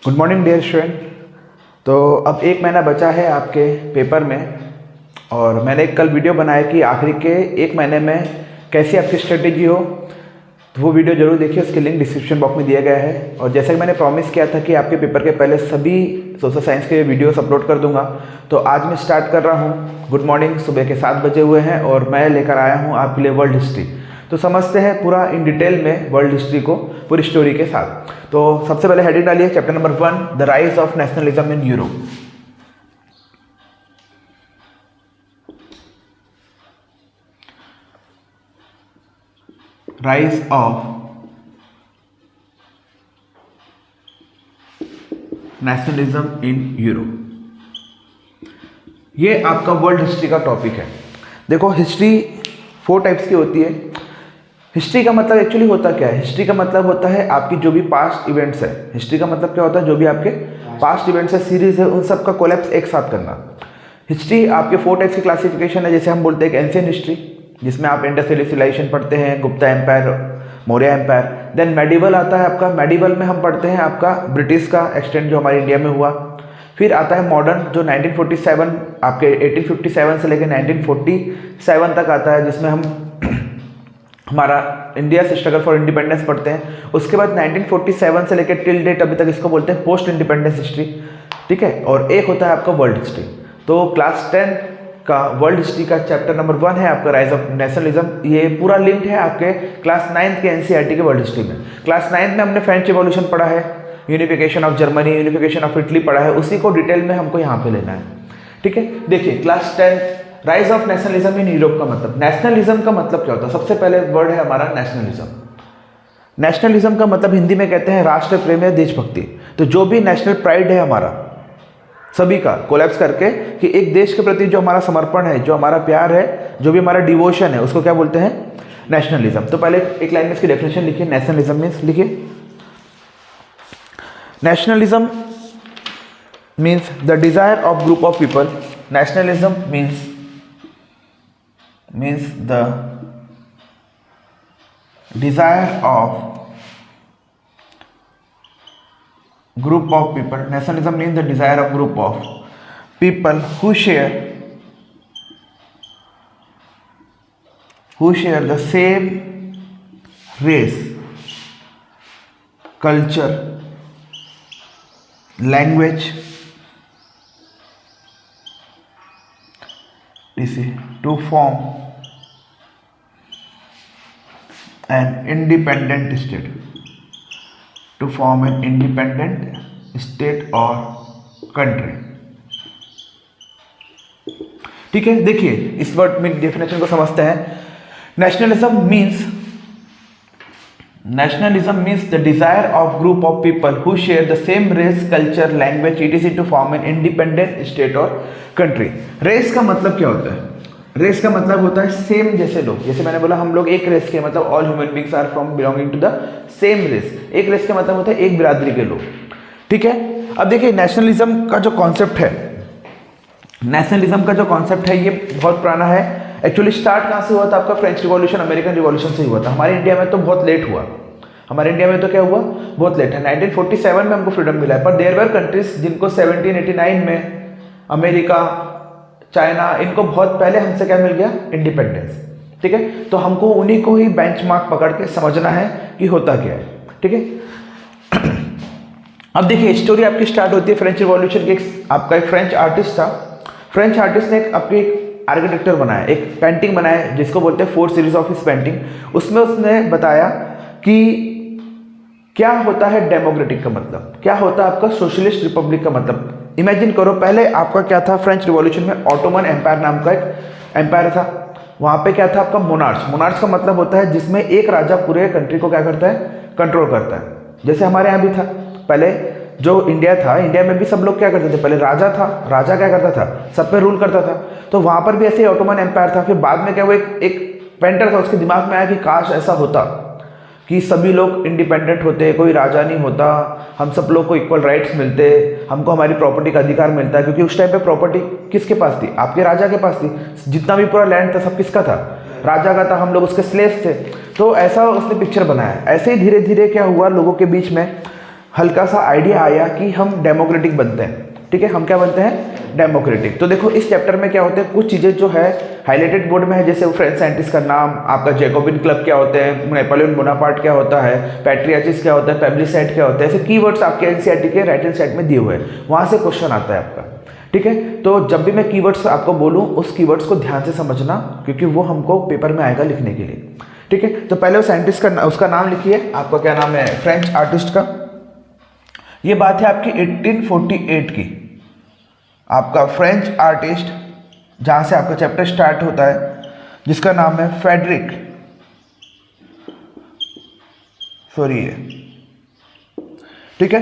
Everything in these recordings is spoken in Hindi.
Good morning dear student. तो अब एक महीना बचा है आपके पेपर में, और मैंने एक कल वीडियो बनाया कि आखिरी के एक महीने में कैसी आपकी स्ट्रेटेजी हो। तो वो वीडियो जरूर देखिए, उसकी लिंक डिस्क्रिप्शन बॉक्स में दिया गया है। और जैसे कि मैंने प्रॉमिस किया था कि आपके पेपर के पहले सभी सोशल साइंस के वीडियोस अपलोड कर दूंगा, तो आज मैं स्टार्ट कर रहा हूँ। गुड मॉर्निंग, सुबह के 7 बजे हुए हैं और मैं लेकर आया हूँ आपके लिए वर्ल्ड हिस्ट्री। तो समझते हैं पूरा इन डिटेल में वर्ल्ड हिस्ट्री को, पूरी स्टोरी के साथ। तो सबसे पहले हेडिंग डालिए, chapter number 1, the rise of nationalism in Europe. Rise of nationalism in Europe, ये आपका वर्ल्ड हिस्ट्री का टॉपिक है। देखो, हिस्ट्री 4 टाइप्स की होती है। हिस्ट्री का मतलब एक्चुअली होता क्या है? हिस्ट्री का मतलब होता है आपकी जो भी पास्ट इवेंट्स है। हिस्ट्री का मतलब क्या होता है? जो भी आपके पास्ट इवेंट्स है, सीरीज है, उन सब का कोलैप्स एक साथ करना। हिस्ट्री आपके 4 टाइप्स की क्लासिफिकेशन है। जैसे हम बोलते हैं एंशिएंट हिस्ट्री, जिसमें आप इंडस वैली सिविलाइजेशन पढ़ते हैं, Gupta empire, Maurya empire. Then medieval आता है आपका। मेडिवल में हम पढ़ते हैं आपका ब्रिटिश का एक्सटेंड जो हमारे इंडिया में हुआ। फिर आता है मॉडर्न, जो 1947 आपके 1857 से लेकर 1947 तक आता है, जिसमें हम हमारा इंडिया से स्ट्रगल फॉर इंडिपेंडेंस पढ़ते हैं। उसके बाद 1947 से लेकर टिल डेट अभी तक इसको बोलते हैं पोस्ट इंडिपेंडेंस हिस्ट्री, ठीक है। और एक होता है आपका वर्ल्ड हिस्ट्री। तो क्लास 10 का वर्ल्ड हिस्ट्री का चैप्टर नंबर 1 है आपका राइज ऑफ नेशनलिज्म। ये पूरा लिंक है आपके क्लास 9 के एनसीईआरटी के वर्ल्ड हिस्ट्री में। क्लास 9 में हमने फ्रेंच रिवॉल्यूशन पढ़ा है, unification of Germany, unification of Italy पढ़ा है। उसी को डिटेल में हमको यहाँ पे लेना है, ठीक है। देखिए, class 10 rise of nationalism in Europe का मतलब, नेशनलिज्म का मतलब क्या होता है? सबसे पहले वर्ड है हमारा नेशनलिज्म। नेशनलिज्म का मतलब हिंदी में कहते हैं राष्ट्र प्रेम या देशभक्ति। तो जो भी नेशनल प्राइड है हमारा सभी का कोलैप्स करके, कि एक देश के प्रति जो हमारा समर्पण है, जो हमारा प्यार है, जो भी हमारा डिवोशन है, उसको क्या बोलते हैं? नेशनलिज्म। तो पहले एक लाइन में इसकी डेफिनेशन लिखिए। नेशनलिज्म मीन्स, लिखिए, nationalism means the desire of group of people. Nationalism means the desire of group of people. Nationalism means the desire of group of people who share the same race, culture, language, to form an independent state, or country, ठीक है। देखिए, इस वर्ड में डेफिनेशन को समझते हैं। Nationalism means the desire of group of people who share the same race, culture, language, etc. to form an independent state or country. Race का मतलब क्या होता है? रेस का मतलब होता है सेम जैसे लोग। जैसे मैंने बोला हम लोग एक रेस के, मतलब all human beings are from belonging to the same race. एक रेस का मतलब होता है एक बिरादरी के लोग, ठीक है। अब देखिए, नेशनलिज्म का जो कॉन्सेप्ट है, ये बहुत पुराना है। एक्चुअली स्टार्ट कहाँ से हुआ था? आपका फ्रेंच रिवॉल्यूशन, अमेरिकन रिवॉल्यूशन से हुआ था। हमारे इंडिया में तो बहुत लेट हुआ। हमारे इंडिया में तो क्या हुआ? बहुत लेट है। 1947 में हमको फ्रीडम मिला है, पर देयर वर कंट्रीज जिनको 1789 में अमेरिका, चाइना, इनको बहुत पहले हमसे क्या मिल गया? इंडिपेंडेंस, ठीक है। तो हमको उन्हीं को ही बेंचमार्क पकड़ के समझना है कि होता क्या है, ठीक है। अब देखिए, स्टोरी आपकी स्टार्ट होती है फ्रेंच रिवॉल्यूशन की। आपका एक फ्रेंच आर्टिस्ट था। फ्रेंच आर्टिस्ट ने अपनी आर्किटेक्चर बनाया, एक पेंटिंग बनाया, जिसको बोलते हैं 4 सीरीज ऑफ हिज पेंटिंग। उसमें उसने बताया कि क्या होता है डेमोक्रेटिक का मतलब, क्या होता है आपका सोशलिस्ट रिपब्लिक का मतलब। इमेजिन करो, पहले आपका क्या था? फ्रेंच रिवॉल्यूशन में ऑटोमन एम्पायर नाम का एक एम्पायर था। वहां पे क्या था आपका? मोनार्च का मतलब होता है जिसमें एक राजा पूरे कंट्री को क्या करता है? कंट्रोल करता है। जैसे हमारे यहाँ भी था पहले, जो इंडिया था, इंडिया में भी सब लोग क्या करते थे? पहले राजा था, राजा क्या करता था? सब पे रूल करता था। तो वहां पर भी ऐसे ऑटोमन एम्पायर था। फिर बाद में क्या, वो एक पेंटर था, उसके दिमाग में आया कि काश ऐसा होता कि सभी लोग इंडिपेंडेंट होते, कोई राजा नहीं होता, हम सब लोग को इक्वल राइट्स मिलते, हमको हमारी प्रॉपर्टी का अधिकार मिलता है। क्योंकि उस टाइम पे प्रॉपर्टी किसके पास थी? आपके राजा के पास थी। जितना भी पूरा लैंड था सब किसका था? राजा का था। हम लोग उसके स्लेव्स थे। तो ऐसा उसने पिक्चर बनाया। ऐसे ही धीरे धीरे क्या हुआ, लोगों के बीच में हल्का सा आइडिया आया कि हम डेमोक्रेटिक बनते हैं। ठीक है, हम क्या बनते हैं, डेमोक्रेटिक। तो देखो इस चैप्टर में क्या होते हैं, कुछ चीज़ें जो है हाईलाइटेड बोर्ड में है, जैसे फ्रेंच साइंटिस्ट का नाम, आपका जैकोबिन क्लब क्या होते हैं, नेपोलियन बोनापार्ट क्या होता है, पैट्रियाचिस क्या होता है, पेब्लिसाइड क्या होता है, ऐसे कीवर्ड्स आपके एनसीईआरटी के राइट हैंड साइड में दिए हुए हैं, वहाँ से क्वेश्चन आता है आपका। ठीक है, तो जब भी मैं कीवर्ड्स आपको बोलूँ उस कीवर्ड्स को ध्यान से समझना, क्योंकि वो हमको पेपर में आएगा लिखने के लिए। ठीक है, तो पहले वो साइंटिस्ट का उसका नाम लिखिए, आपका क्या नाम है, फ्रेंच आर्टिस्ट का। ये बात है आपकी 1848 की। आपका फ्रेंच आर्टिस्ट जहाँ से आपका चैप्टर स्टार्ट होता है, जिसका नाम है फ्रेडरिक सोरिये। ठीक है,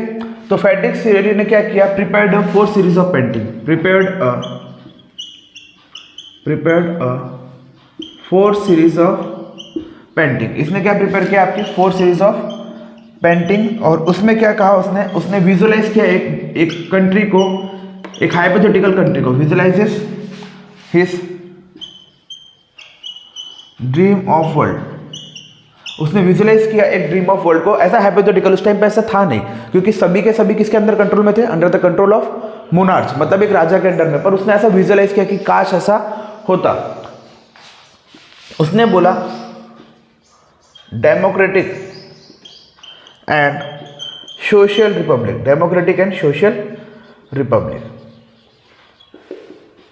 तो फ्रेडरिक सोरिये ने क्या किया, prepared a 4 series of painting, prepared a 4 series of painting. इसने क्या प्रिपेयर किया, आपकी 4 सीरीज ऑफ पेंटिंग। और उसमें क्या कहा उसने विजुअलाइज किया एक कंट्री को, एक हाइपोथेटिकल कंट्री को, विजुअलाइजेस हिज ड्रीम ऑफ वर्ल्ड। उसने विजुअलाइज किया एक ड्रीम ऑफ वर्ल्ड को, ऐसा हाइपोथेटिकल, उस टाइम पे ऐसा था नहीं, क्योंकि सभी के सभी किसके अंदर कंट्रोल में थे, under the control of monarch, मतलब एक राजा के अंडर में। पर उसने ऐसा विजुअलाइज किया कि काश ऐसा होता। उसने बोला democratic and social Republic, democratic and social Republic.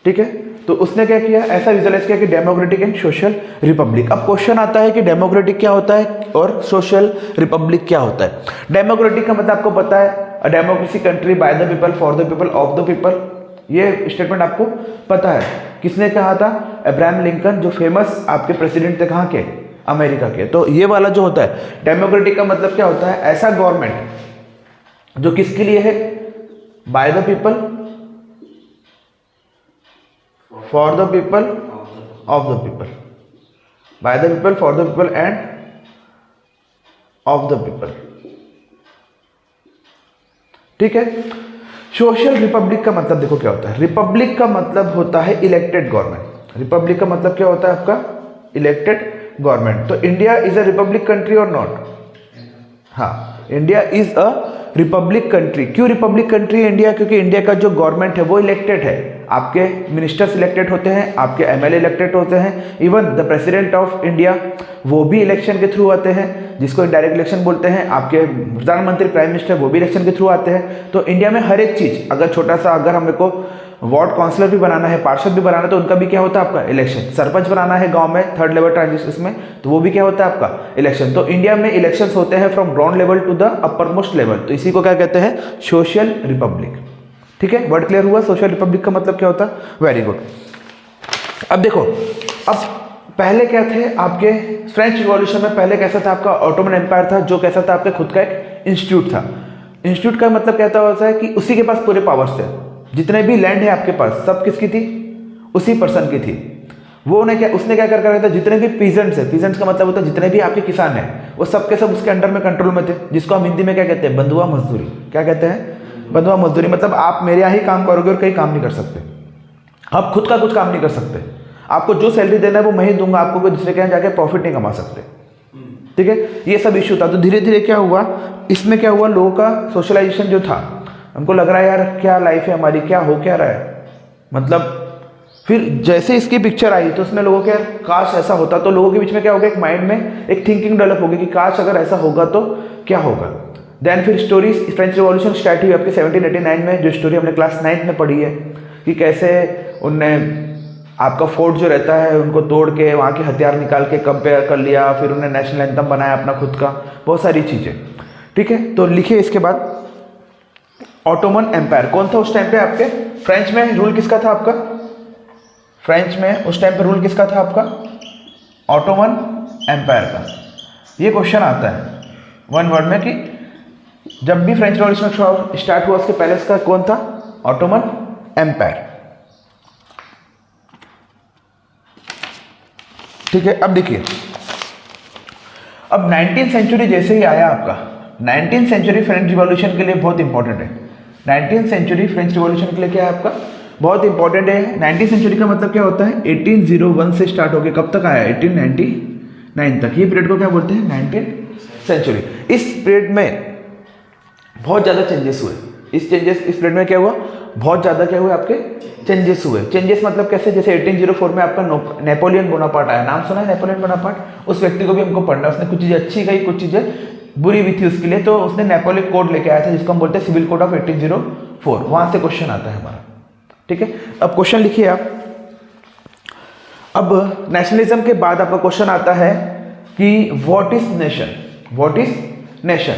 ठीक है, तो उसने क्या किया, ऐसा विजुअलाइज किया कि डेमोक्रेटिक एंड सोशल रिपब्लिक। अब क्वेश्चन आता है कि डेमोक्रेटिक क्या होता है और सोशल रिपब्लिक क्या होता है। डेमोक्रेटिक का मतलब आपको पता है, a democracy country by the people for the people of the people. ये स्टेटमेंट आपको पता है, किसने कहा था, अब्राहम लिंकन, जो फेमस आपके प्रेसिडेंट थे, कहाँ के, अमेरिका के। तो ये वाला जो होता है डेमोक्रेटिक का मतलब क्या होता है, ऐसा गवर्नमेंट जो किसके लिए है, by the people for the people of the people, by the people for the people end of the people. ठीक है, सोशल रिपब्लिक का मतलब देखो क्या होता है, रिपब्लिक का मतलब होता है इलेक्टेड गवर्नमेंट। रिपब्लिक का मतलब क्या होता है आपका, इलेक्टेड गवर्नमेंट। तो India is a republic country और नॉट, हाँ India is a republic country. क्यों रिपब्लिक कंट्री है इंडिया, क्योंकि इंडिया का जो गवर्नमेंट है वो इलेक्टेड है, आपके मिनिस्टर्स इलेक्टेड होते हैं, आपके एमएलए इलेक्टेड होते हैं, even the president of India वो भी इलेक्शन के थ्रू आते हैं, जिसको डायरेक्ट इलेक्शन बोलते हैं। आपके प्रधानमंत्री प्राइम मिनिस्टर वो भी इलेक्शन के थ्रू आते हैं। तो इंडिया में हर एक चीज़, अगर छोटा सा अगर हमें को वार्ड काउंसलर भी बनाना है, पार्षद भी बनाना है, तो उनका भी क्या होता है आपका इलेक्शन। सरपंच बनाना है गांव में, 3rd लेवल ट्रांजिशन में, तो वो भी क्या होता है आपका इलेक्शन। तो इंडिया में इलेक्शंस होते हैं from ground level to the upper most level. तो इसी को क्या कहते हैं, सोशल रिपब्लिक। ठीक है, वर्ड क्लियर हुआ, सोशल रिपब्लिक का मतलब क्या होता है, वेरी गुड। अब देखो, अब पहले क्या थे आपके फ्रेंच रिवॉल्यूशन में, पहले कैसा था आपका ऑटोमन एम्पायर था, जो कैसा था आपके खुद का एक इंस्टीट्यूट था। इंस्टीट्यूट का मतलब कहता होता है कि उसी के पास पूरे पावर्स थे, जितने भी लैंड है आपके पास सब किसकी थी, उसी पर्सन की थी। वो उसने क्या कर रहा था, जितने भी पीजेंट्स है, पीजेंट्स का मतलब होता है जितने भी आपके किसान हैं, वो सब के सब उसके अंडर में कंट्रोल में थे, जिसको हम हिंदी में क्या कहते हैं, बंधुआ मजदूरी। क्या कहते हैं, बंधुआ मजदूरी। मतलब आप मेरे यहाँ ही काम करोगे और कहीं काम नहीं कर सकते, आप खुद का कुछ काम नहीं कर सकते, आपको जो सैलरी देना है वो मैं ही दूंगा, आपको कोई दूसरे के यहाँ जाके प्रॉफिट नहीं कमा सकते। ठीक है, ये सब इश्यू था। तो धीरे धीरे क्या हुआ, इसमें क्या हुआ, लोगों का सोशलाइजेशन जो था, हमको लग रहा है यार क्या लाइफ है हमारी, क्या हो क्या रहा है, मतलब फिर जैसे इसकी पिक्चर आई तो उसमें लोगों के यार काश ऐसा होता। तो लोगों के बीच में क्या होगा, एक माइंड में एक थिंकिंग डेवलप होगी कि काश अगर ऐसा होगा तो क्या होगा। देन फिर स्टोरीज, फ्रेंच रिवॉल्यूशन स्टार्ट हुई आपके 1789 में, जो स्टोरी हमने क्लास 9th में पढ़ी है, कि कैसे उनने आपका फोर्ट जो रहता है उनको तोड़ के वहाँ के हथियार निकाल के कंपेयर कर लिया, फिर उन्हें नेशनल एंथम बनाया अपना खुद का, बहुत सारी चीज़ें। ठीक है, तो लिखिए इसके बाद ऑटोमन एम्पायर कौन था उस टाइम पे आपके, फ्रेंच में रूल किसका था आपका, फ्रेंच में उस टाइम पे रूल किसका था आपका, ऑटोमन एम्पायर का। ये क्वेश्चन आता है वन वर्ड में कि जब भी फ्रेंच रिवॉल्यूशन स्टार्ट हुआ उसके पहले इसका कौन था, ऑटोमन एम्पायर। ठीक है, अब देखिए, अब 19th सेंचुरी जैसे ही आया आपका, 19th सेंचुरी फ्रेंच रिवॉल्यूशन के लिए बहुत इंपॉर्टेंट है। 19th सेंचुरी फ्रेंच रिवॉल्यूशन के लिए क्या है आपका, बहुत इंपॉर्टेंट है। 19th सेंचुरी का मतलब क्या होता है, 1801 से स्टार्ट होकर कब तक आया, 1899 तक। ये पीरियड को क्या बोलते हैं, 19th सेंचुरी। इस पीरियड में बहुत ज़्यादा चेंजेस हुए। इस पीरियड में क्या हुआ, बहुत ज़्यादा क्या हुए आपके चेंजेस हुए। चेंजेस मतलब कैसे, जैसे 1804 में आपका नेपोलियन बोनापार्ट आया, नाम सुना है नेपोलियन बोनापार्ट? उस व्यक्ति को भी हमको पढ़ना है, उसने कुछ चीज़ें अच्छी कही, कुछ चीज़ें बुरी भी थी उसके लिए, तो उसने नेपोलियन कोड लेके आया था जिसको हम बोलते हैं सिविल कोड ऑफ 1804, वहाँ से क्वेश्चन आता है हमारा। ठीक है, अब क्वेश्चन लिखिए आप। अब नेशनलिज्म के बाद आपका क्वेश्चन आता है कि what is nation, what is nation,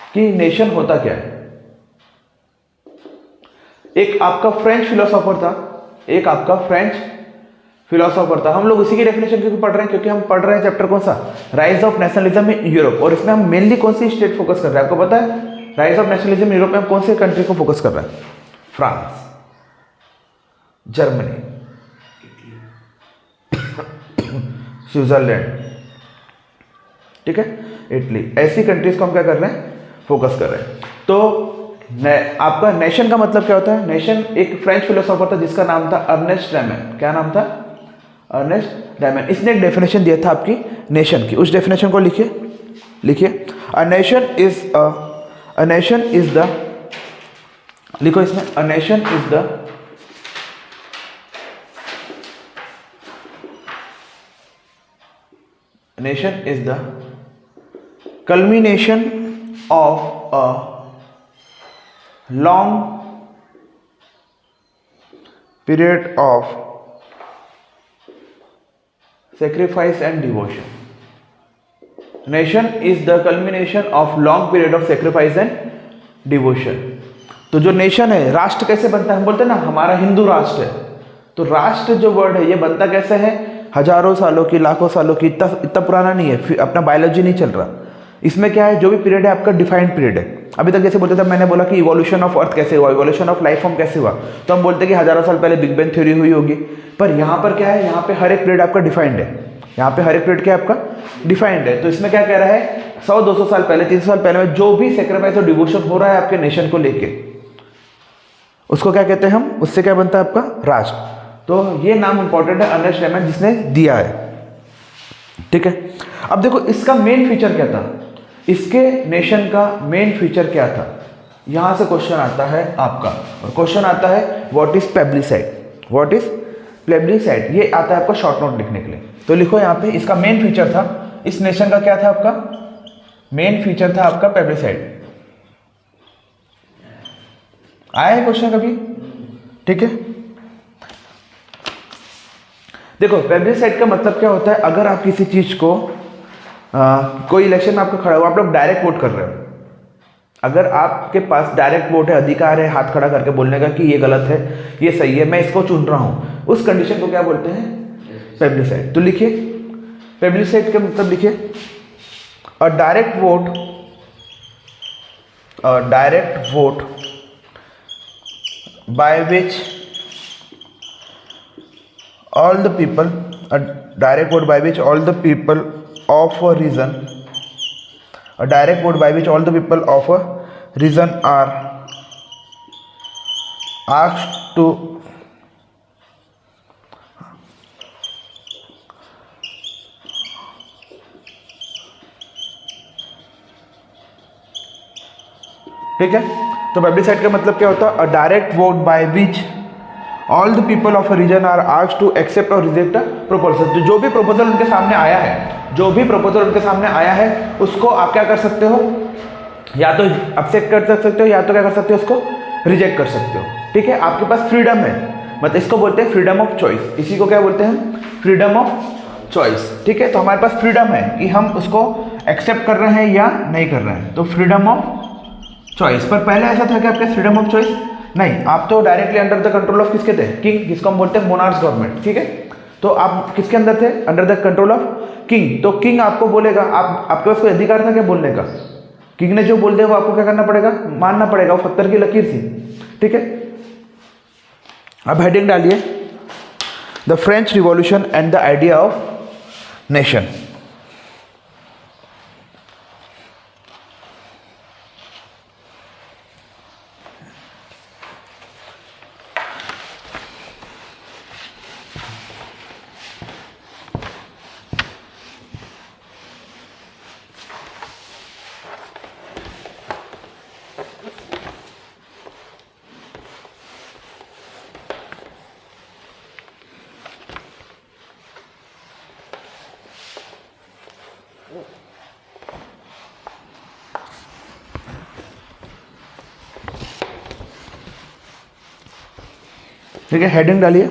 कि नेशन होता क्या है। एक आपका फ्रेंच फिलोसोफर था, एक आपका फ्रेंच फिलोसोफर था। हम लोग उसी की डेफिनेशन क्यों पढ़ रहे हैं, क्योंकि हम पढ़ रहे हैं चैप्टर कौन सा, rise of nationalism in Europe, और इसमें हम मेनली कौन सी स्टेट फोकस कर रहे हैं आपको पता है? Rise of nationalism in Europe में हम कौन से कंट्री को फोकस कर रहे हैं? फ्रांस, जर्मनी, स्विट्जरलैंड, ठीक है, इटली, ऐसी कंट्रीज को हम क्या कर रहे हैं, फोकस कर रहे हैं। तो आपका नेशन का मतलब क्या होता है? नेशन एक फ्रेंच फिलोसोफर था जिसका नाम था अर्नेस्ट रैमन। क्या नाम था? Ernest Renan. इसने एक डेफिनेशन दिया था आपकी नेशन की, उस डेफिनेशन को लिखिए, लिखिए। अ नेशन इज द, लिखो इसमें, a nation is the nation is the culmination of a long period of sacrifice and devotion. Nation is the culmination of long period of sacrifice and devotion. तो जो नेशन है, राष्ट्र कैसे बनता है? हम बोलते हैं ना हमारा हिंदू राष्ट्र है, तो राष्ट्र जो वर्ड है ये बनता कैसे है? हजारों सालों की, लाखों सालों की, इतना पुराना नहीं है, अपना बायोलॉजी नहीं चल रहा। इसमें क्या है, जो भी पीरियड है आपका डिफाइंड पीरियड है। अभी तक जैसे बोलते थे, मैंने बोला कि इवोल्यूशन ऑफ अर्थ कैसे हुआ, इवोल्यूशन ऑफ लाइफ फॉर्म कैसे हुआ, तो हम बोलते हैं कि हजारों साल पहले बिग बैंग थ्योरी हुई होगी। पर यहाँ पर क्या है, यहाँ पे हर एक पीरियड आपका डिफाइंड है, यहाँ पे हर एक पीरियड क्या आपका डिफाइंड है। तो इसमें क्या कह रहा है, 100-200 साल पहले, 300 साल पहले में जो भी सेक्रीफाइस और डिवोशन हो रहा है आपके नेशन को लेके, उसको क्या कहते हैं हम, उससे क्या बनता है आपका राष्ट्र। तो ये नाम इंपॉर्टेंट है, अर्नेस्ट रैमन जिसने दिया है। ठीक है, अब देखो इसका मेन फीचर क्या था, इसके नेशन का मेन फीचर क्या था, यहां से क्वेश्चन आता है आपका। और क्वेश्चन आता है what is plebiscite, what is plebiscite, ये आता है आपका शॉर्ट नोट लिखने के लिए। तो लिखो यहां पे, इसका मेन फीचर था, इस नेशन का क्या था आपका मेन फीचर था आपका प्लेबिसाइड। आया है क्वेश्चन कभी? ठीक है, देखो प्लेबिसाइड का मतलब क्या होता है, अगर आप किसी चीज को कोई इलेक्शन में आपका खड़ा हुआ, आप लोग डायरेक्ट वोट कर रहे हो, अगर आपके पास डायरेक्ट वोट है, अधिकार है हाथ खड़ा करके बोलने का कि ये गलत है, ये सही है, मैं इसको चुन रहा हूं, उस कंडीशन को क्या बोलते हैं, प्लेबिसाइड। तो लिखिए प्लेबिसाइड का मतलब, लिखिए अ direct vote by which all the people, a direct vote by which all the people of a region, a direct vote by which all the people of a region are asked to ठीक है। तो प्लेबिसाइड का मतलब क्या होता है, a direct vote by which all the people of a region are asked to accept और रिजेक्ट अ प्रपोजल। तो जो भी प्रपोजल उनके सामने आया है, जो भी प्रपोजल उनके सामने आया है, उसको आप क्या कर सकते हो, या तो एक्सेप्ट कर सकते हो, या तो क्या कर सकते हो, उसको रिजेक्ट कर सकते हो। ठीक है, आपके पास फ्रीडम है, मतलब इसको बोलते हैं फ्रीडम ऑफ चॉइस, इसी को क्या बोलते हैं, फ्रीडम ऑफ चॉइस। ठीक है, तो हमारे पास फ्रीडम है कि हम उसको एक्सेप्ट कर रहे हैं या नहीं कर रहे हैं, तो फ्रीडम ऑफ चॉइस। पर पहले ऐसा था कि आपके फ्रीडम ऑफ चॉइस नहीं, आप तो directly under the control of किसके थे, किंग, जिसको हम बोलते हैं मोनार्क्स गवर्नमेंट। ठीक है, तो आप किसके अंदर थे, under the control of king. तो किंग आपको बोलेगा, आपके पास कोई अधिकार था क्या बोलने का, किंग ने जो बोल दिया वो आपको क्या करना पड़ेगा, मानना पड़ेगा, वो पत्थर की लकीर थी। ठीक है, अब हेडिंग डालिए, the French Revolution and the idea of nation. ठीक है, हेडिंग डालिए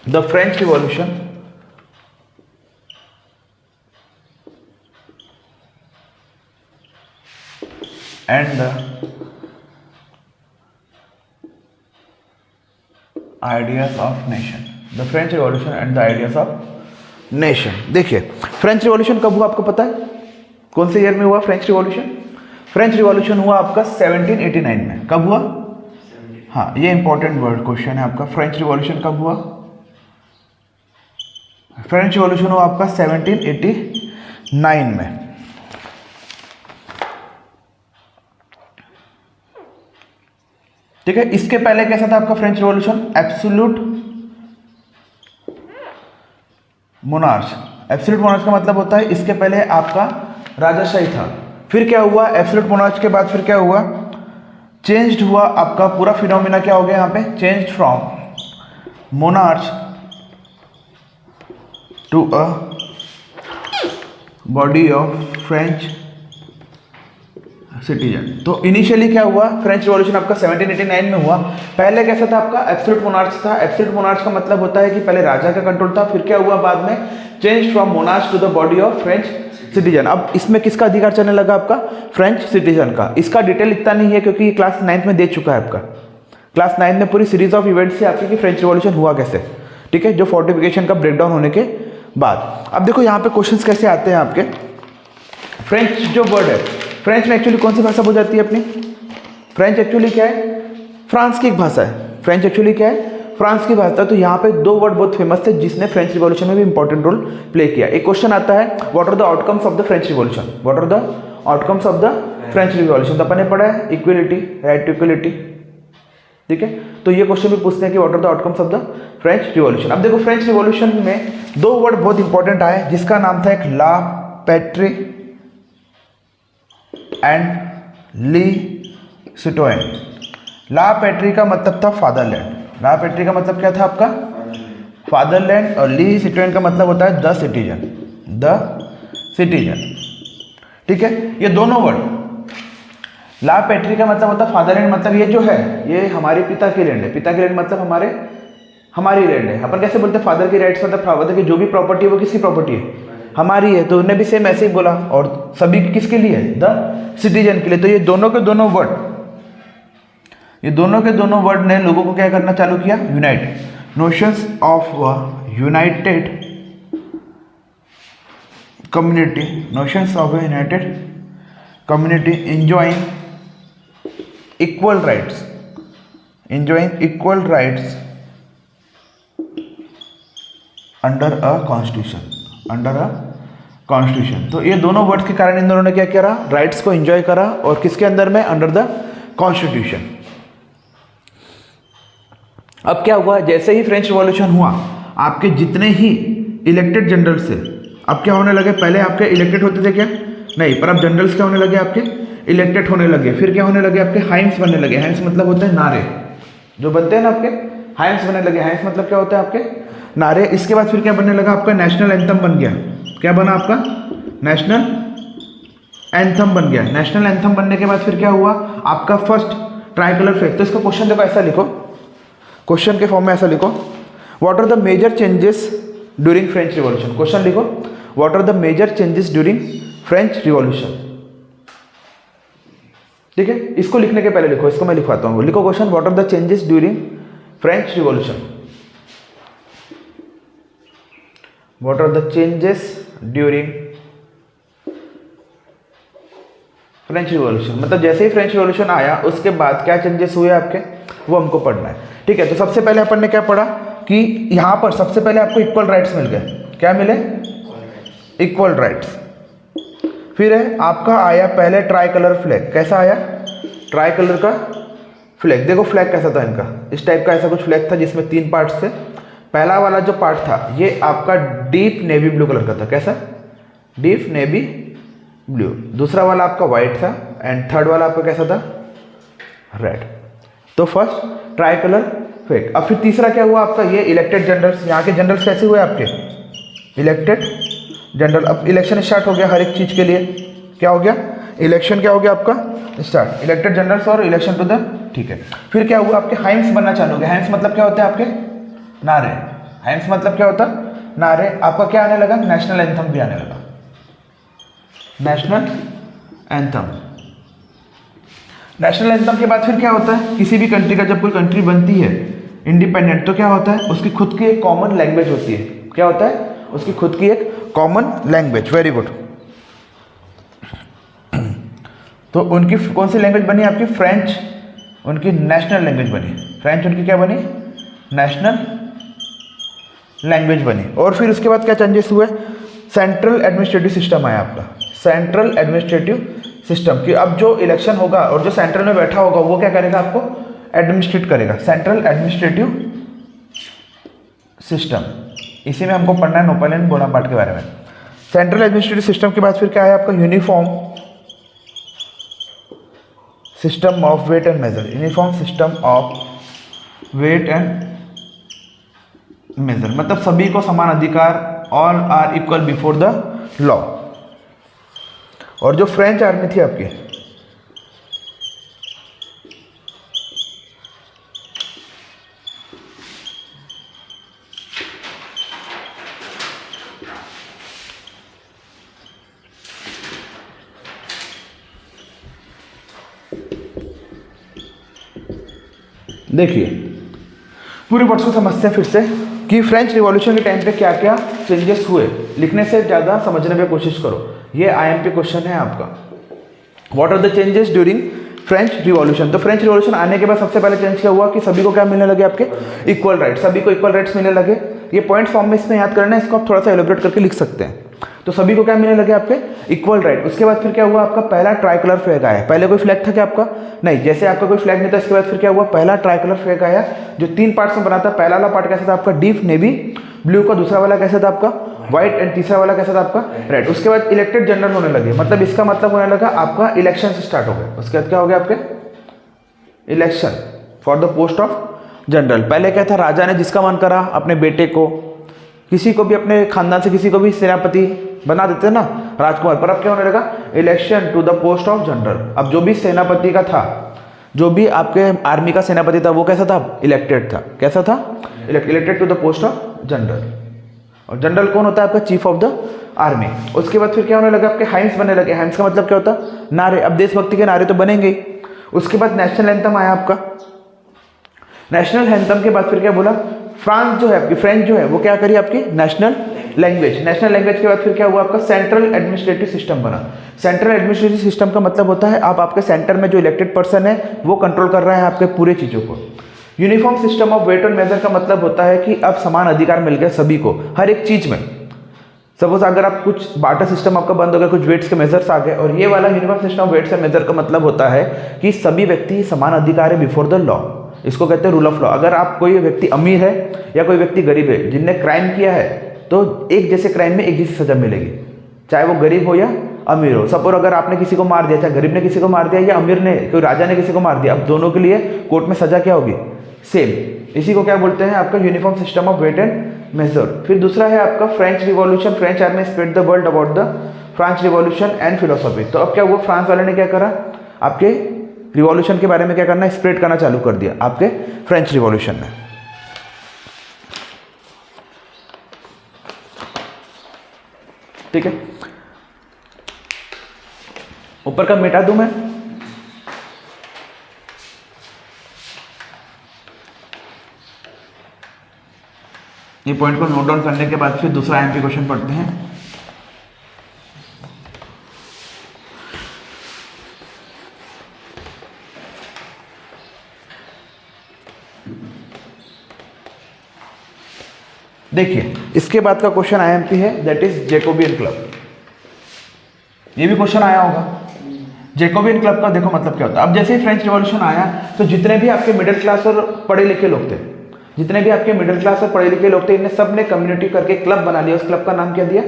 the French Revolution and the ideas of nation, the French Revolution and the ideas of nation. देखिए फ्रेंच रिवॉल्यूशन कब हुआ आपको पता है? कौन से ईयर में हुआ फ्रेंच रिवॉल्यूशन? फ्रेंच रिवॉल्यूशन हुआ आपका 1789 में। कब हुआ? हाँ, ये इंपॉर्टेंट वर्ड क्वेश्चन है आपका। फ्रेंच रिवॉल्यूशन कब हुआ? फ्रेंच रिवॉल्यूशन हुआ आपका 1789 में। ठीक है, इसके पहले कैसा था आपका French revolution? Absolute monarch. Absolute monarch का मतलब होता है इसके पहले आपका राजाशाही था। फिर क्या हुआ? एब्सोल्यूट मोनार्च के बाद फिर क्या हुआ? चेंज्ड हुआ आपका पूरा फिनोमिना। क्या हो गया यहाँ पे? Changed from monarch to a body of French citizen. तो इनिशियली क्या हुआ? फ्रेंच रिवॉल्यूशन आपका 1789 में हुआ। पहले कैसा था आपका? एब्सोल्यूट मोनार्च था। एब्सोल्यूट मोनार्च का मतलब होता है कि पहले राजा का कंट्रोल था। फिर क्या हुआ बाद में? Change from monarch to the body of French citizen. अब इसमें किसका अधिकार चलने लगा? आपका फ्रेंच सिटीजन का। इसका डिटेल इतना नहीं है क्योंकि क्लास 9th में दे चुका है आपका। क्लास 9 में पूरी सीरीज ऑफ इवेंट्स से आपकी कि फ्रेंच रिवॉल्यूशन हुआ कैसे। ठीक है, जो फोर्टिफिकेशन का ब्रेकडाउन होने के बाद। अब देखो यहाँ पे क्वेश्चंस कैसे आते हैं आपके। फ्रेंच जो वर्ड है, फ्रेंच में एक्चुअली कौन सी भाषा बोली जाती है अपनी? फ्रेंच एक्चुअली क्या है? फ्रांस की एक भाषा है। फ्रेंच एक्चुअली क्या है? फ्रांस की भाषा। तो यहाँ पे दो वर्ड बहुत फेमस थे जिसने फ्रेंच रिवॉल्यूशन में भी इंपॉर्टेंट रोल प्ले किया। एक क्वेश्चन आता है, what are the outcomes of the French revolution? What are the outcomes of the French revolution? तो अपन ने पढ़ा है इक्वलिटी, राइट टू इक्वलिटी। ठीक है, तो ये क्वेश्चन भी पूछते हैं कि what are the outcomes of the French revolution. अब देखो फ्रेंच रिवॉल्यूशन में दो वर्ड बहुत इंपॉर्टेंट आए जिसका नाम था एक ला पैट्री एंड ली सिटोयन। ला पैट्री का मतलब था फादरलैंड। ला पैट्री का मतलब क्या था आपका? फादरलैंड। और ली सिटोयन का मतलब होता है द सिटीजन, द सिटीजन। ठीक है, ये दोनों वर्ड। ला पैट्री का मतलब होता है फादरलैंड, मतलब ये जो है ये हमारे पिता की लैंड है। पिता की लैंड मतलब हमारी लैंड है। अपन कैसे बोलते हैं? फादर की राइट्स मतलब फादर की जो भी प्रॉपर्टी है वो किसकी प्रॉपर्टी है? हमारी है। तो उन्हें भी सेम ऐसे ही बोला। और सभी किसके लिए? द सिटीजन के लिए। तो ये दोनों के दोनों वर्ड ने लोगों को क्या करना चालू किया? Unite. Notions of United community, notions of United community enjoying equal rights under a constitution। तो ये दोनों वर्ड्स के कारण इन दोनों ने क्या करा? राइट्स को एंजॉय करा। और किसके अंदर में? Under the constitution. अब क्या हुआ? जैसे ही फ्रेंच रिवॉल्यूशन हुआ आपके जितने ही इलेक्टेड जनरल्स थे अब क्या होने लगे? पहले आपके इलेक्टेड होते थे क्या? नहीं, पर अब जनरल्स क्या होने लगे? आपके इलेक्टेड होने लगे। फिर क्या होने लगे? आपके हाइम्स बनने लगे। हाइम्स मतलब होते हैं नारे जो बनते हैं ना आपके, हाइम्स बनने लगे। हाइम्स मतलब क्या होता है? आपके नारे। इसके बाद फिर क्या बनने लगा? आपका नेशनल एंथम बन गया। क्या बना आपका? नेशनल एंथम बन गया। नेशनल एंथम बनने के बाद फिर क्या हुआ? आपका फर्स्ट ट्राई कलर फ्लैग। तो इसका क्वेश्चन देखो, ऐसा लिखो, क्वेश्चन के फॉर्म में ऐसा लिखो, what are the major changes during French revolution. Question लिखो, what are the major changes during French revolution. ठीक है, इसको लिखने के पहले लिखो, इसको मैं लिखवाता हूँ। लिखो question, what are the changes during French revolution. What are the changes during French revolution. मतलब जैसे ही फ्रेंच रिवॉल्यूशन आया उसके बाद क्या चेंजेस हुए आपके, वो हमको पढ़ना है। ठीक है, तो सबसे पहले अपन ने क्या पढ़ा कि यहाँ पर सबसे पहले आपको इक्वल राइट्स मिल गए। क्या मिले? Equal rights. फिर है आपका आया पहले ट्राई कलर फ्लैग। कैसा आया? ट्राई कलर का फ्लैग। देखो फ्लैग कैसा था इनका, इस टाइप का ऐसा कुछ फ्लैग था जिसमें 3 पार्ट्स थे। पहला वाला जो पार्ट था ये आपका डीप नेवी ब्लू कलर का था। कैसा? Deep navy blue. दूसरा वाला आपका व्हाइट था एंड थर्ड वाला आपका कैसा था? रेड। तो फर्स्ट ट्राई कलर फ्लैग। अब फिर तीसरा क्या हुआ आपका? ये इलेक्टेड जनरल्स। यहाँ के जनरल्स कैसे हुए आपके? Elected general. अब इलेक्शन स्टार्ट हो गया हर एक चीज़ के लिए। क्या हो गया? इलेक्शन क्या हो गया आपका स्टार्ट, इलेक्टेड जनरल्स और इलेक्शन टू द, ठीक है। फिर क्या हुआ, आपके हाइम्स बनना चालू हो गए। हाइम्स मतलब क्या होता है आपके नारे, हाइम्स मतलब क्या होता है नारे। आपका क्या आने लगा, नेशनल एंथम भी आने लगा, नेशनल एंथम। नेशनल एंथम के बाद फिर क्या होता है, किसी भी कंट्री का जब कोई कंट्री बनती है इंडिपेंडेंट, तो क्या होता है उसकी खुद की एक कॉमन लैंग्वेज होती है। क्या होता है, उसकी खुद की एक कॉमन लैंग्वेज। Very good. तो उनकी कौन सी लैंग्वेज बनी आपकी, फ्रेंच, उनकी नेशनल लैंग्वेज बनी। फ्रेंच उनकी क्या बनी, नेशनल लैंग्वेज बनी। और फिर उसके बाद क्या चेंजेस हुए, सेंट्रल एडमिनिस्ट्रेटिव सिस्टम आया आपका, सेंट्रल एडमिनिस्ट्रेटिव सिस्टम कि अब जो इलेक्शन होगा और जो सेंट्रल में बैठा होगा वो क्या करेगा, आपको एडमिनिस्ट्रेट करेगा, सेंट्रल एडमिनिस्ट्रेटिव सिस्टम। इसी में हमको पढ़ना है नेपोलियन बोनापार्ट के बारे में। सेंट्रल एडमिनिस्ट्रेटिव सिस्टम के बाद फिर क्या है आपका, uniform system of weight and measure, uniform system of weight and measure, मतलब सभी को समान अधिकार, all are equal before the law. और जो फ्रेंच आर्मी थी आपकी, देखिए पूरी वर्ड्स को समझते हैं फिर से कि फ्रेंच रिवॉल्यूशन के टाइम पे क्या क्या चेंजेस हुए। लिखने से ज़्यादा समझने की कोशिश करो, ये आईएमपी क्वेश्चन है आपका। What are the changes during French revolution. तो फ्रेंच रिवॉल्यूशन आने के बाद सबसे पहले चेंज क्या हुआ कि सभी को क्या मिलने लगे, आपके इक्वल राइट, सभी को इक्वल राइट्स मिलने लगे। ये पॉइंट फॉर्म में इसमें याद करना है, इसको आप थोड़ा सा एलोब्रेट करके लिख सकते हैं। तो सभी को क्या मिलने लगे, आपके इक्वल राइट। उसके बाद फिर क्या हुआ, आपका पहला ट्राई कलर फ्लैग आया। पहले कोई फ्लैग था क्या आपका, नहीं, जैसे आपका कोई फ्लैग नहीं था। इसके बाद फिर क्या हुआ, पहला ट्राई कलर फ्लैग आया जो 3 पार्ट्स में बना था। पहला वाला पार्ट कैसा था आपका, डीप नेवी ब्लू का, दूसरा वाला कैसा था आपका व्हाइट, एंड तीसरा वाला कैसा था आपका रेड। उसके बाद इलेक्टेड जनरल होने लगे, मतलब इसका मतलब होने लगा आपका इलेक्शन से स्टार्ट हो गया। उसके बाद क्या हो गया, आपके election for the post of general. पहले क्या था, राजा ने जिसका मन करा अपने बेटे को, किसी को भी अपने खानदान से किसी को भी सेनापति बना देते ना, राजकुमार। पर अब क्या होने लगा, election to the post of general. अब जो भी सेनापति का था, जो भी आपके आर्मी का सेनापति था, वो कैसा था, इलेक्टेड था। कैसा था, elected to the post of general. और जनरल कौन होता है, आपका चीफ ऑफ द आर्मी। उसके बाद फिर क्या होने लगा, आपके हाइम्स बनने लगे। हाइम्स का मतलब क्या होता, नारे। अब देशभक्ति के नारे तो बनेंगे ही। उसके बाद नेशनल एंथम आया आपका। नेशनल एंथम के बाद फिर क्या बोला, फ्रांस जो है आपकी, फ्रेंच जो है वो क्या करी आपकी नेशनल लैंग्वेज। नेशनल लैंग्वेज के बाद फिर क्या हुआ, आपका सेंट्रल एडमिनिस्ट्रेटिव सिस्टम बना। सेंट्रल एडमिनिस्ट्रेटिव सिस्टम का मतलब होता है आप आपके सेंटर में जो इलेक्टेड पर्सन है वो कंट्रोल कर रहा है आपके पूरे चीज़ों को। Uniform system of weight and measure का मतलब होता है कि अब समान अधिकार मिल गए सभी को हर एक चीज़ में। सपोज अगर आप कुछ बार्टर सिस्टम आपका बंद हो गया, कुछ वेट्स के मेजर्स आ गए, और ये वाला uniform system of weights and measure का मतलब होता है कि सभी व्यक्ति समान अधिकार है बिफोर द लॉ। इसको कहते हैं रूल ऑफ लॉ। अगर आप कोई व्यक्ति अमीर है या कोई व्यक्ति गरीब है, जिनने क्राइम किया है तो एक जैसे क्राइम में एक जैसी सजा मिलेगी, चाहे वो गरीब हो या अमीर हो। सपोज अगर आपने किसी को मार दिया, चाहे गरीब ने किसी को मार दिया या अमीर ने, कोई राजा ने किसी को मार दिया, अब दोनों के लिए कोर्ट में सजा क्या होगी, सेम। इसी को क्या बोलते हैं, आपका uniform system of weight and measure. फिर दूसरा है आपका French Revolution. French army spread the world about the French Revolution and philosophy. तो अब क्या हुआ, फ्रांस वाले ने क्या करा, आपके रिवॉल्यूशन के बारे में क्या करना, स्प्रेड करना चालू कर दिया आपके फ्रेंच रिवॉल्यूशन ने। ठीक है, ऊपर का मिटा दूं मैं, ये पॉइंट को नोट डाउन करने के बाद फिर दूसरा आईएमपी क्वेश्चन पढ़ते हैं। देखिए इसके बाद का क्वेश्चन आईएमपी है, दैट इज जैकोबियन क्लब। ये भी क्वेश्चन आया होगा। जैकोबियन क्लब का देखो मतलब क्या होता है। अब जैसे ही फ्रेंच रिवॉल्यूशन आया तो जितने भी आपके मिडिल क्लास और पढ़े लिखे लोग थे, जितने भी आपके मिडिल क्लास और पढ़े लिखे लोग थे, इन्हें सब ने कम्युनिटी करके क्लब बना लिया। उस क्लब का नाम क्या दिया,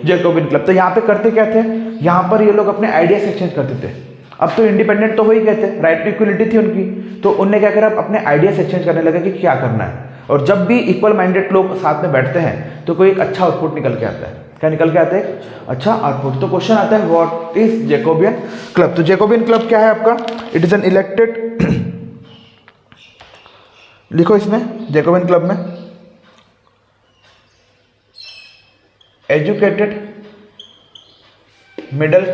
जैकोबियन क्लब। तो यहाँ पे करते क्या थे, यहाँ पर ये लोग अपने आइडियाज एक्सचेंज करते थे। अब तो इंडिपेंडेंट तो हो ही गए थे, राइट टू इक्वलिटी थी उनकी, तो उनने क्या करा, अपने आइडियाज एक्सचेंज करने लगे कि क्या करना है। और जब भी इक्वल माइंडेड लोग साथ में बैठते हैं तो कोई एक अच्छा आउटपुट निकल के आता है। क्या निकल के आता है? अच्छा आउटपुट। तो क्वेश्चन आता है व्हाट इज जैकोबियन क्लब। तो जैकोबियन क्लब क्या है आपका? इट इज एन इलेक्टेड लिखो इसमें जैकोबियन क्लब में एजुकेटेड मिडिल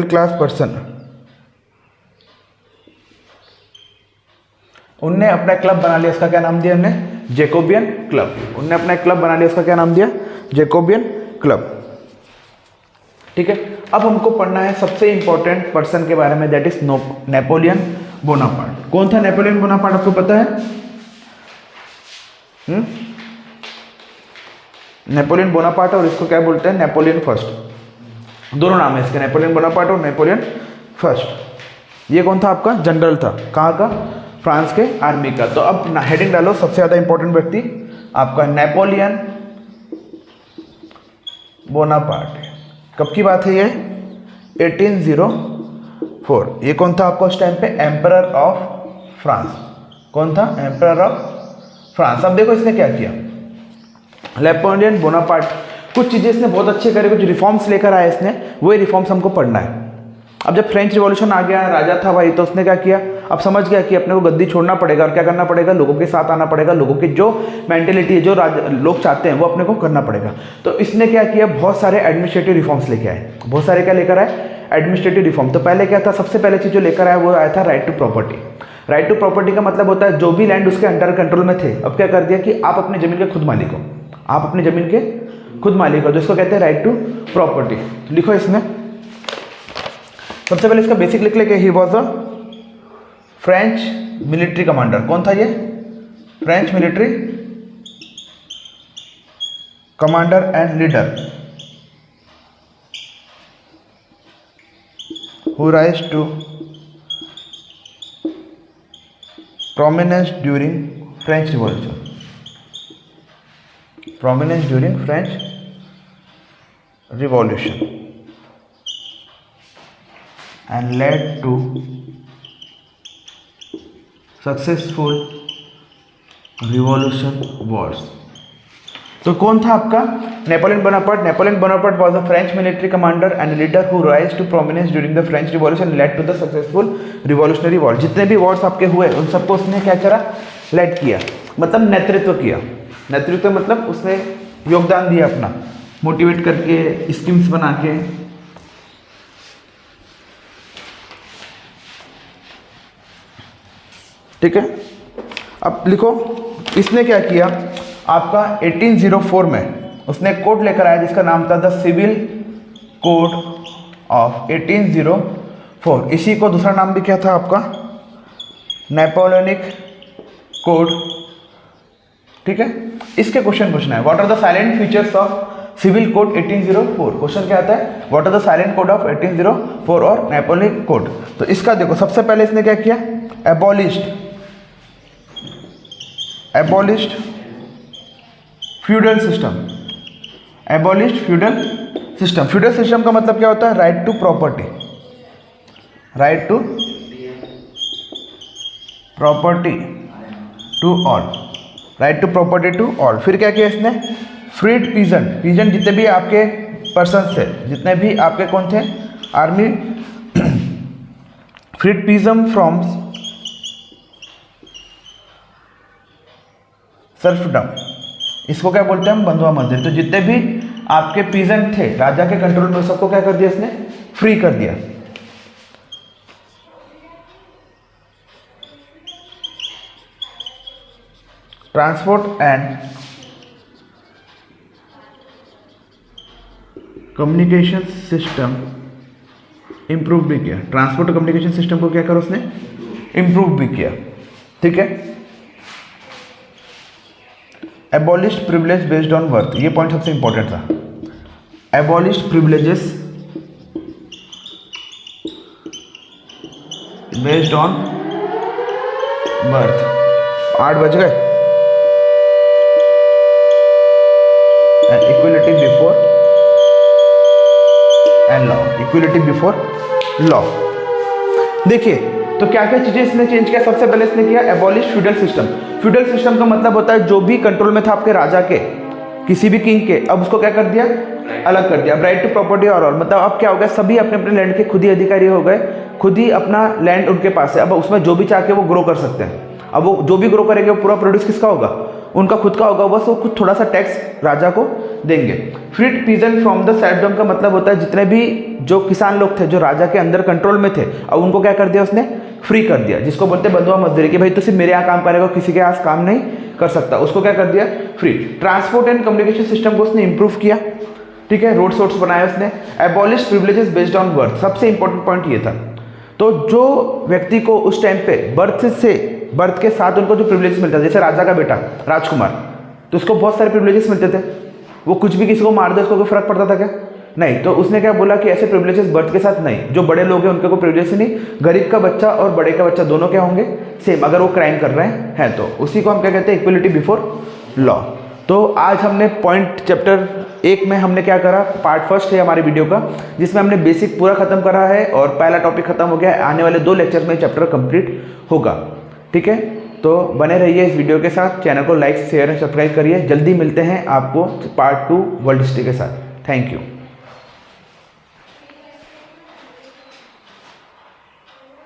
क्लास पर्सन, उनने अपना क्लब बना लिया। इसका क्या नाम दिया हमने? Jacobian club. उनने अपना क्लब बना लिया, इसका क्या नाम दिया? Jacobian club. ठीक है, अब हमको पढ़ना है सबसे इंपॉर्टेंट पर्सन के बारे में, दैट इज नेपोलियन बोनापार्ट। कौन था नेपोलियन बोनापार्ट, आपको पता है? नेपोलियन बोनापार्ट और इसको क्या बोलते हैं? Napoleon first. दोनों नाम है इसके, नेपोलियन बोनापार्ट और नेपोलियन फर्स्ट। ये कौन था आपका? जनरल था। कहाँ का? फ्रांस के आर्मी का। तो अब हेडिंग डालो, सबसे ज्यादा इंपॉर्टेंट व्यक्ति आपका नेपोलियन बोनापार्ट। कब की बात है ये? 1804। ये कौन था आपको उस टाइम पे? Emperor of France. कौन था? Emperor of France. अब देखो इसने क्या किया, नेपोलियन बोनापार्ट कुछ चीजें इसने बहुत अच्छे करे, कुछ रिफॉर्म्स लेकर आया इसने, वही रिफॉर्म्स हमको पढ़ना है। अब जब फ्रेंच रिवॉल्यूशन आ गया, राजा था भाई, तो उसने क्या किया, अब समझ गया कि अपने को गद्दी छोड़ना पड़ेगा और क्या करना पड़ेगा, लोगों के साथ आना पड़ेगा, लोगों की जो मेंटेलिटी है, जो लोग चाहते हैं वो अपने को करना पड़ेगा। तो इसने क्या किया, बहुत सारे एडमिनिस्ट्रेटिव रिफॉर्म्स लेके आए। बहुत सारे क्या लेकर आए? Administrative reform. तो पहले क्या था, सबसे पहले चीज जो लेकर आया वो आया था right to property. Right to property का मतलब होता है जो भी लैंड उसके अंडर कंट्रोल में थे, अब क्या कर दिया कि आप अपनी जमीन के खुद मालिक हो, आप अपनी जमीन के खुद मालिक हो, जिसको कहते हैं राइट टू प्रॉपर्टी। लिखो इसमें सबसे पहले इसका बेसिक लिख लेके, he was a French military commander. कौन था ये? French military commander and leader who rise to prominence during French Revolution. Prominence during French Revolution and led to successful revolution wars. तो कौन था आपका? Napoleon Bonaparte. Napoleon Bonaparte was a French military commander and leader who rise to prominence during the French Revolution led to the successful revolutionary war. जितने भी वॉर्स आपके हुए उन सबको उसने क्या करा? लेड किया, मतलब नेतृत्व किया। नेतृत्व मतलब उसने योगदान दिया अपना, मोटिवेट करके, स्कीम्स बना के। ठीक है, अब लिखो इसने क्या किया आपका 1804 में उसने कोड लेकर आया जिसका नाम था द सिविल कोड ऑफ 1804। इसी को दूसरा नाम भी क्या था आपका? Napoleonic code. ठीक है, इसके क्वेश्चन पूछना है, what are the silent features of civil code 1804। Question क्या आता है, what are the silent code of 1804 और नेपोलियनिक कोड। तो इसका देखो सबसे पहले इसने क्या किया, abolished feudal system. Abolished feudal system. Feudal system का मतलब क्या होता है? Right to property, right to property to all, right to property to all. फिर क्या किया इसने? Freed peasant. पीजेंट जितने भी आपके पर्सन थे, जितने भी आपके कौन थे? Army. Freedom from serfdom. इसको क्या बोलते हैं हम? बंधुआ मजदूरी। तो जितने भी आपके पीजेंट थे राजा के कंट्रोल में, सबको क्या कर दिया इसने? फ्री कर दिया। Transport and communication system improve भी किया। ट्रांसपोर्ट और कम्युनिकेशन सिस्टम को क्या करो उसने? इंप्रूव भी किया। ठीक है, abolished privilege based on birth. ये पॉइंट सबसे इंपॉर्टेंट था। Abolished privileges based on birth. 8 बज गए। And equality before and law. Equality before law. देखिए तो क्या क्या चीजें इसने चेंज किया। सबसे पहले इसने किया abolish feudal system. Feudal system का मतलब होता है जो भी कंट्रोल में था आपके राजा के, किसी भी किंग के, अब उसको क्या कर दिया, अलग कर दिया। अब राइट टू प्रॉपर्टी और मतलब अब क्या हो गया, सभी अपने अपने लैंड के खुद ही अधिकारी हो गए, खुद ही अपना लैंड उनके पास है। अब उसमें जो भी चाह के वो ग्रो कर सकते हैं। अब वो जो भी ग्रो करेंगे वो पूरा प्रोड्यूस किसका होगा, उनका खुद का होगा, बस वो खुद थोड़ा सा टैक्स राजा को देंगे। फ्रीड पीजन फ्रॉम द सेरडम का मतलब होता है जितने भी जो किसान लोग थे जो राजा के अंदर कंट्रोल में थे, अब उनको क्या कर दिया उसने, फ्री कर दिया, जिसको बोलते हैं बंधुआ मजदूरी, कि भाई तो सिर्फ मेरे यहाँ काम करेगा, किसी के यहाँ काम नहीं कर सकता, उसको क्या कर दिया, free. Transport and communication system को उसने इंप्रूव किया, ठीक है, रोड सोर्स बनाया उसने। Abolish privileges based on birth, सबसे इंपॉर्टेंट पॉइंट ये था। तो जो व्यक्ति को उस टाइम पे बर्थ के साथ उनको जो प्रिविलेजेस मिलता था, जैसे राजा का बेटा राजकुमार, तो उसको बहुत सारे प्रिविलेजेस मिलते थे, वो कुछ भी किसी को मार दे उसको कोई फर्क पड़ता था क्या, नहीं। तो उसने क्या बोला कि ऐसे प्रिविलेजेस बर्थ के साथ नहीं, जो बड़े लोग हैं उनके को प्रिविलेज नहीं, गरीब का बच्चा और बड़े का बच्चा दोनों क्या होंगे, सेम, अगर वो क्राइम कर रहे हैं तो उसी को हम क्या कहते हैं, इक्वलिटी बिफोर लॉ। तो आज हमने पॉइंट चैप्टर 1 में हमने क्या करा, पार्ट फर्स्ट है हमारी वीडियो का, जिसमें हमने बेसिक पूरा खत्म करा है और पहला टॉपिक खत्म हो गया है। आने वाले 2 लेक्चर में चैप्टर कंप्लीट होगा, ठीक है। तो बने रहिए इस वीडियो के साथ, चैनल को लाइक शेयर एंड सब्सक्राइब करिए। जल्दी मिलते हैं आपको पार्ट 2 वर्ल्ड हिस्ट्री के साथ। Thank you.